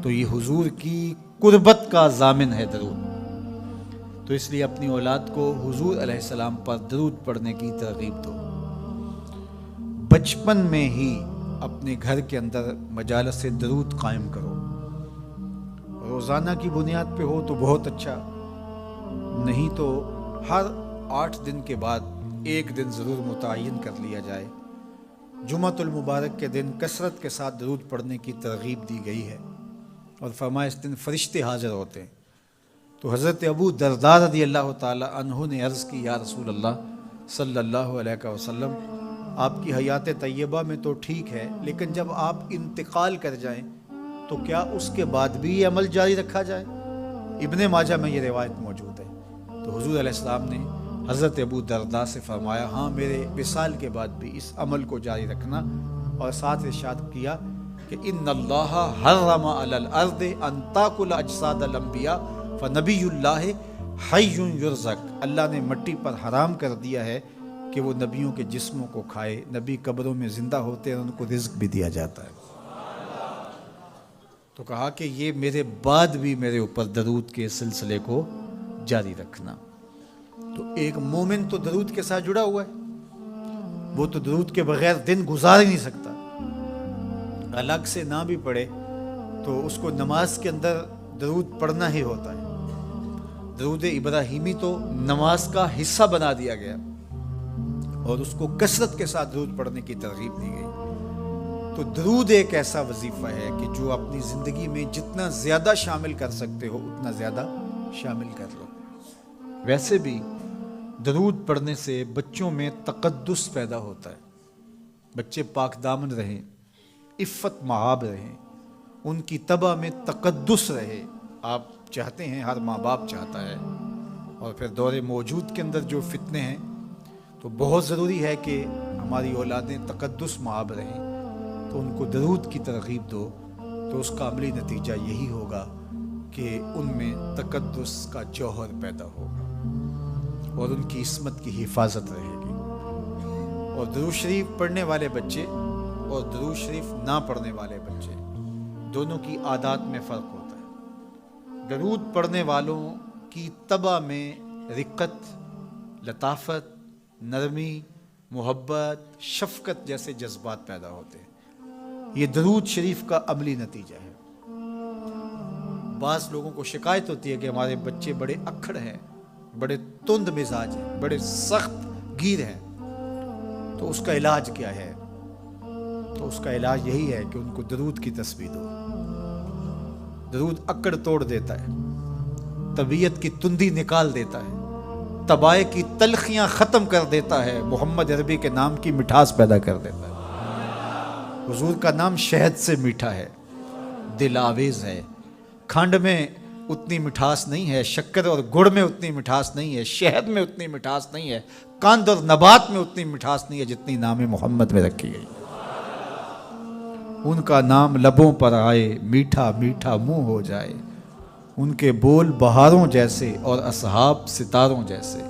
تو یہ حضور کی قربت کا ضامن ہے درود. تو اس لیے اپنی اولاد کو حضور علیہ السلام پر درود پڑھنے کی ترغیب دو. بچپن میں ہی اپنے گھر کے اندر مجالس درود قائم کرو. روزانہ کی بنیاد پہ ہو تو بہت اچھا، نہیں تو ہر 8 دن کے بعد ایک دن ضرور متعین کر لیا جائے. جمعۃ المبارک کے دن کثرت کے ساتھ درود پڑھنے کی ترغیب دی گئی ہے، اور فرمایا اس دن فرشتے حاضر ہوتے ہیں. تو حضرت ابو درداء رضی اللہ تعالی عنہ نے عرض کی، یا رسول اللہ صلی اللہ علیہ وسلم، آپ کی حیات طیبہ میں تو ٹھیک ہے، لیکن جب آپ انتقال کر جائیں تو کیا اس کے بعد بھی یہ عمل جاری رکھا جائے؟ ابن ماجہ میں یہ روایت موجود ہے. تو حضور علیہ السلام نے حضرت ابو درداء سے فرمایا، ہاں میرے وصال کے بعد بھی اس عمل کو جاری رکھنا، اور ساتھ ارشاد کیا کہ ان اللہ حرم علی الارض ان تاکل اجساد الانبیاء فنبی اللہ حی یرزق. اللہ نے مٹی پر حرام کر دیا ہے کہ وہ نبیوں کے جسموں کو کھائے. نبی قبروں میں زندہ ہوتے ہیں، ان کو رزق بھی دیا جاتا ہے. تو کہا کہ یہ میرے بعد بھی میرے اوپر درود کے سلسلے کو جاری رکھنا. تو ایک مومن تو درود کے ساتھ جڑا ہوا ہے، وہ تو درود کے بغیر دن گزار ہی نہیں سکتا. الگ سے نہ بھی پڑھے تو اس کو نماز کے اندر درود پڑھنا ہی ہوتا ہے. درود ابراہیمی تو نماز کا حصہ بنا دیا گیا، اور اس کو کثرت کے ساتھ درود پڑھنے کی ترغیب دی گئی. تو درود ایک ایسا وظیفہ ہے کہ جو اپنی زندگی میں جتنا زیادہ شامل کر سکتے ہو اتنا زیادہ شامل کر لو. ویسے بھی درود پڑھنے سے بچوں میں تقدس پیدا ہوتا ہے. بچے پاک دامن رہیں، عفت مآب رہیں، ان کی طبع میں تقدس رہے. آپ چاہتے ہیں، ہر ماں باپ چاہتا ہے. اور پھر دور موجود کے اندر جو فتنے ہیں، تو بہت ضروری ہے کہ ہماری اولادیں تقدس مآب رہیں. تو ان کو درود کی ترغیب دو، تو اس کا عملی نتیجہ یہی ہوگا کہ ان میں تقدس کا جوہر پیدا ہوگا، اور ان کی عصمت کی حفاظت رہے گی. اور درود شریف پڑھنے والے بچے اور درود شریف نہ پڑھنے والے بچے دونوں کی عادات میں فرق ہوتا ہے. درود پڑھنے والوں کی طبع میں رقت، لطافت، نرمی، محبت، شفقت جیسے جذبات پیدا ہوتے ہیں. یہ درود شریف کا عملی نتیجہ ہے. بعض لوگوں کو شکایت ہوتی ہے کہ ہمارے بچے بڑے اکھڑ ہیں، بڑے تند مزاج ہیں، بڑے سخت گیر ہیں. تو اس کا علاج کیا ہے؟ تو اس کا علاج یہی ہے کہ ان کو درود کی تسبیح دو. درود اکڑ توڑ دیتا ہے، طبیعت کی تندی نکال دیتا ہے، طبائع کی تلخیاں ختم کر دیتا ہے، محمد عربی کے نام کی مٹھاس پیدا کر دیتا ہے. حضور کا نام شہد سے میٹھا ہے، دل آویز ہے. کھنڈ میں اتنی مٹھاس نہیں ہے، شکر اور گڑ میں اتنی مٹھاس نہیں ہے، شہد میں اتنی مٹھاس نہیں ہے، قند اور نبات میں اتنی مٹھاس نہیں ہے جتنی نام محمد میں رکھی گئی. ان کا نام لبوں پر آئے، میٹھا میٹھا منہ ہو جائے. ان کے بول بہاروں جیسے اور اصحاب ستاروں جیسے.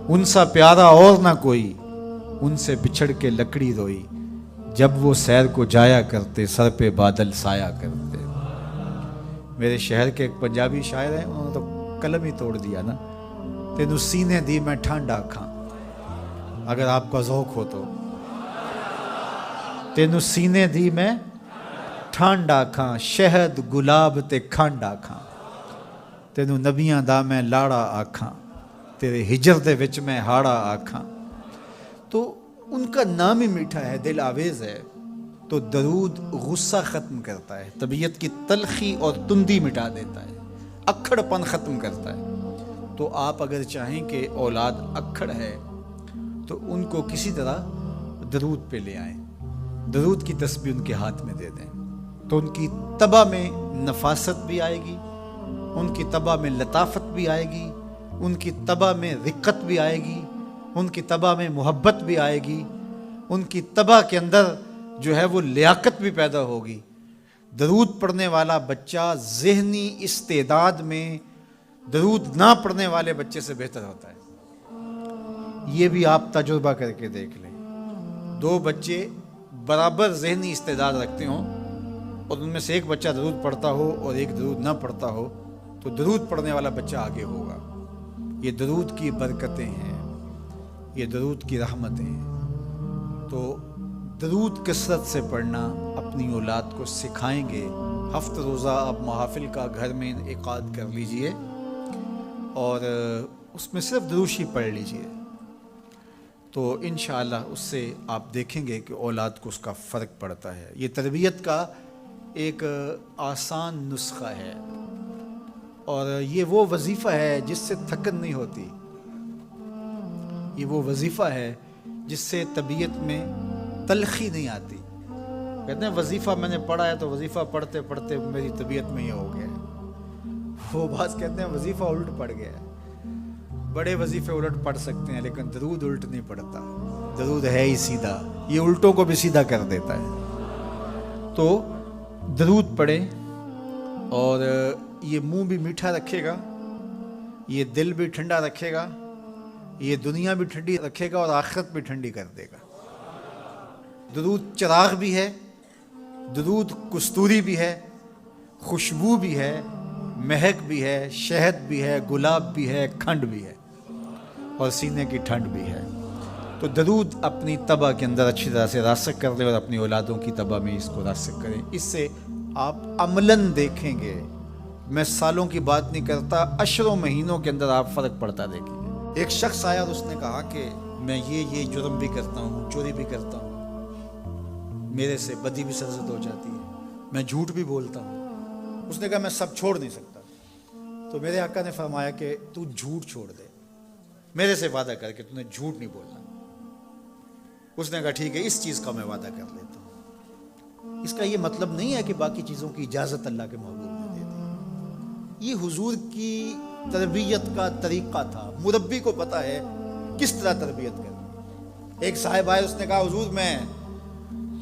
ان سا پیارا اور نہ کوئی، ان سے بچھڑ کے لکڑی روئی. جب وہ سیر کو جایا کرتے، سر پہ بادل سایا کرتے. میرے شہر کے ایک پنجابی شاعر ہیں، انہوں نے تو قلم ہی توڑ دیا نا. تینوں سینے دی میں ٹھنڈ آکھاں. اگر آپ کا ذوق ہو تو تینوں سینے دی میں ٹھنڈ آکھاں، شہد گلاب تے کھنڈ آکھاں. تینوں نبیاں دا میں لاڑا آکھاں، تیرے ہجر دے وچ میں ہاڑا آکھاں. تو ان کا نام ہی میٹھا ہے، دل آویز ہے. تو درود غصہ ختم کرتا ہے، طبیعت کی تلخی اور تندی مٹا دیتا ہے، اکھڑ پن ختم کرتا ہے. تو آپ اگر چاہیں کہ اولاد اکھڑ ہے تو ان کو کسی طرح درود پہ لے آئیں، درود کی تسبیح ان کے ہاتھ میں دے دیں. تو ان کی طبع میں نفاست بھی آئے گی، ان کی طبع میں لطافت بھی آئے گی، ان کی طبع میں رقت بھی آئے گی، ان کی طبع میں محبت بھی آئے گی، ان کی طبع کے اندر جو ہے وہ لیاقت بھی پیدا ہوگی. درود پڑھنے والا بچہ ذہنی استعداد میں درود نہ پڑھنے والے بچے سے بہتر ہوتا ہے. یہ بھی آپ تجربہ کر کے دیکھ لیں. 2 بچے برابر ذہنی استعداد رکھتے ہوں، اور ان میں سے ایک بچہ درود پڑھتا ہو اور ایک درود نہ پڑھتا ہو تو درود پڑھنے والا بچہ آگے ہوگا۔ یہ درود کی برکتیں ہیں، یہ درود کی رحمتیں ہیں۔ تو درود کثرت سے پڑھنا اپنی اولاد کو سکھائیں گے۔ ہفتہ روزہ آپ محافل کا گھر میں انعقاد کر لیجئے اور اس میں صرف دروشی پڑھ لیجئے، تو انشاءاللہ اس سے آپ دیکھیں گے کہ اولاد کو اس کا فرق پڑتا ہے۔ یہ تربیت کا ایک آسان نسخہ ہے اور یہ وہ وظیفہ ہے جس سے تھکن نہیں ہوتی، یہ وہ وظیفہ ہے جس سے طبیعت میں تلخی نہیں آتی۔ کہتے ہیں وظیفہ میں نے پڑھا ہے تو وظیفہ پڑھتے پڑھتے میری طبیعت میں یہ ہو گیا ہے۔ وہ بعض کہتے ہیں وظیفہ الٹ پڑ گیا ہے۔ بڑے وظیفے الٹ پڑھ سکتے ہیں لیکن درود الٹ نہیں پڑھتا، درود ہے ہی سیدھا، یہ الٹوں کو بھی سیدھا کر دیتا ہے۔ تو درود پڑھیں اور یہ منہ بھی میٹھا رکھے گا، یہ دل بھی ٹھنڈا رکھے گا، یہ دنیا بھی ٹھنڈی رکھے گا اور آخرت بھی ٹھنڈی کر دے گا۔ درود چراغ بھی ہے، درود کستوری بھی ہے، خوشبو بھی ہے، مہک بھی ہے، شہد بھی ہے، گلاب بھی ہے، کھنڈ بھی ہے اور سینے کی ٹھنڈ بھی ہے۔ تو درود اپنی طبع کے اندر اچھی طرح سے راسخ کر لیں اور اپنی اولادوں کی طبع میں اس کو راسخ کریں۔ اس سے آپ عملاً دیکھیں گے، میں سالوں کی بات نہیں کرتا، اشروں مہینوں کے اندر آپ فرق پڑتا دیکھیں گے۔ ایک شخص آیا اور اس نے کہا کہ میں یہ جرم بھی کرتا ہوں، چوری بھی کرتا ہوں، میرے سے بدی بھی سرزد ہو جاتی ہے، میں جھوٹ بھی بولتا ہوں۔ اس نے کہا میں سب چھوڑ نہیں سکتا۔ تو میرے آقا نے فرمایا کہ تو جھوٹ چھوڑ دے، میرے سے وعدہ کر کہ تو نے جھوٹ نہیں بولنا۔ اس نے کہا ٹھیک ہے، اس چیز کا میں وعدہ کر لیتا ہوں۔ اس کا یہ مطلب نہیں ہے کہ باقی چیزوں کی اجازت اللہ کے محبوب نے دے دی۔ یہ حضور کی تربیت کا طریقہ تھا، مربی کو پتا ہے کس طرح تربیت کرنی۔ ایک صاحب آئے، اس نے کہا حضور میں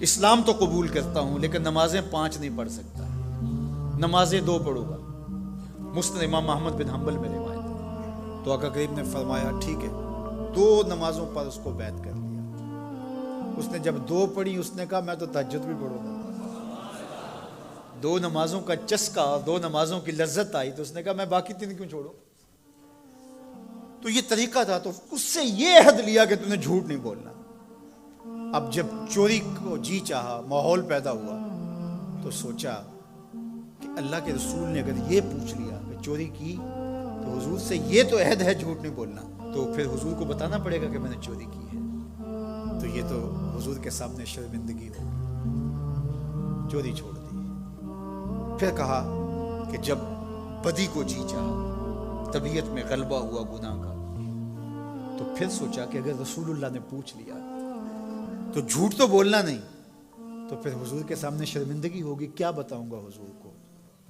اسلام تو قبول کرتا ہوں لیکن نمازیں 5 نہیں پڑھ سکتا، نمازیں 2 پڑھوں گا۔ مسند امام احمد بن حنبل میں روایت ہے۔ تو آقا کریم نے فرمایا ٹھیک ہے، 2 نمازوں پر اس کو بیعت کر لیا۔ اس نے جب 2 پڑھی، اس نے کہا میں تو تہجد بھی پڑھوں گا۔ 2 نمازوں کا چسکا اور 2 نمازوں کی لذت آئی تو اس نے کہا میں باقی 3 کیوں چھوڑوں۔ تو یہ طریقہ تھا، تو اس سے یہ عہد لیا کہ تم نے جھوٹ نہیں بولنا۔ اب جب چوری کو جی چاہا، ماحول پیدا ہوا، تو سوچا کہ اللہ کے رسول نے اگر یہ پوچھ لیا کہ چوری کی تو حضور سے یہ تو عہد ہے جھوٹ نہیں بولنا، تو پھر حضور کو بتانا پڑے گا کہ میں نے چوری کی ہے، تو یہ تو حضور کے سامنے شرمندگی ہوگی۔ چوری چھوڑ دی۔ پھر کہا کہ جب بدی کو جی چاہا، طبیعت میں غلبہ ہوا گناہ کا، تو پھر سوچا کہ اگر رسول اللہ نے پوچھ لیا تو جھوٹ تو بولنا نہیں، تو پھر حضور کے سامنے شرمندگی ہوگی، کیا بتاؤں گا حضور کو،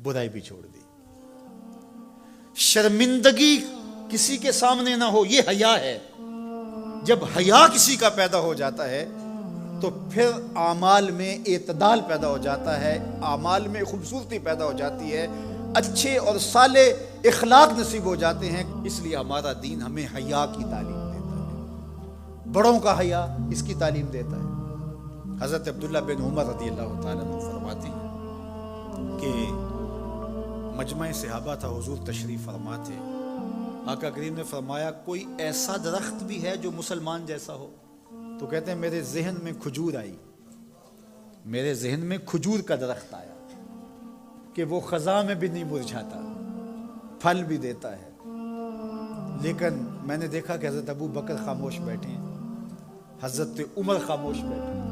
برائی بھی چھوڑ دی۔ شرمندگی کسی کے سامنے نہ ہو، یہ حیا ہے۔ جب حیا کسی کا پیدا ہو جاتا ہے تو پھر اعمال میں اعتدال پیدا ہو جاتا ہے، اعمال میں خوبصورتی پیدا ہو جاتی ہے، اچھے اور صالح اخلاق نصیب ہو جاتے ہیں۔ اس لیے ہمارا دین ہمیں حیا کی تعلیم دیتا ہے، بڑوں کا حیا اس کی تعلیم دیتا ہے۔ حضرت عبداللہ بن عمر رضی اللہ تعالیٰ عنہ فرماتے ہیں کہ مجمع صحابہ تھا، حضور تشریف فرما تھے۔ آقا کریم نے فرمایا کوئی ایسا درخت بھی ہے جو مسلمان جیسا ہو؟ تو کہتے ہیں میرے ذہن میں کھجور آئی، میرے ذہن میں کھجور کا درخت آیا کہ وہ خزاں میں بھی نہیں مرجھاتا، پھل بھی دیتا ہے۔ لیکن میں نے دیکھا کہ حضرت ابو بکر خاموش بیٹھے ہیں، حضرت عمر خاموش بیٹھے ہیں،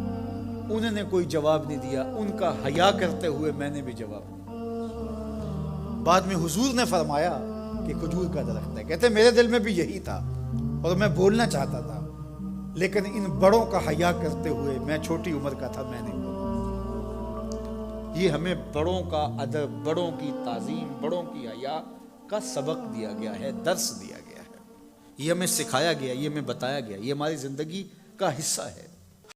انہوں نے کوئی جواب نہیں دیا، ان کا حیا کرتے ہوئے میں نے بھی جواب نہیں دیا۔ بعد میں حضور نے فرمایا کہ کھجور کا درخت ہے۔ کہتے ہیں میرے دل میں بھی یہی تھا اور میں بولنا چاہتا تھا، لیکن ان بڑوں کا حیا کرتے ہوئے، میں چھوٹی عمر کا تھا، میں نہیں بولا۔ یہ ہمیں بڑوں کا ادب، بڑوں کی تعظیم، بڑوں کی حیا کا سبق دیا گیا ہے، درس دیا گیا ہے، یہ ہمیں سکھایا گیا، یہ ہمیں بتایا گیا، یہ ہماری زندگی کا حصہ ہے۔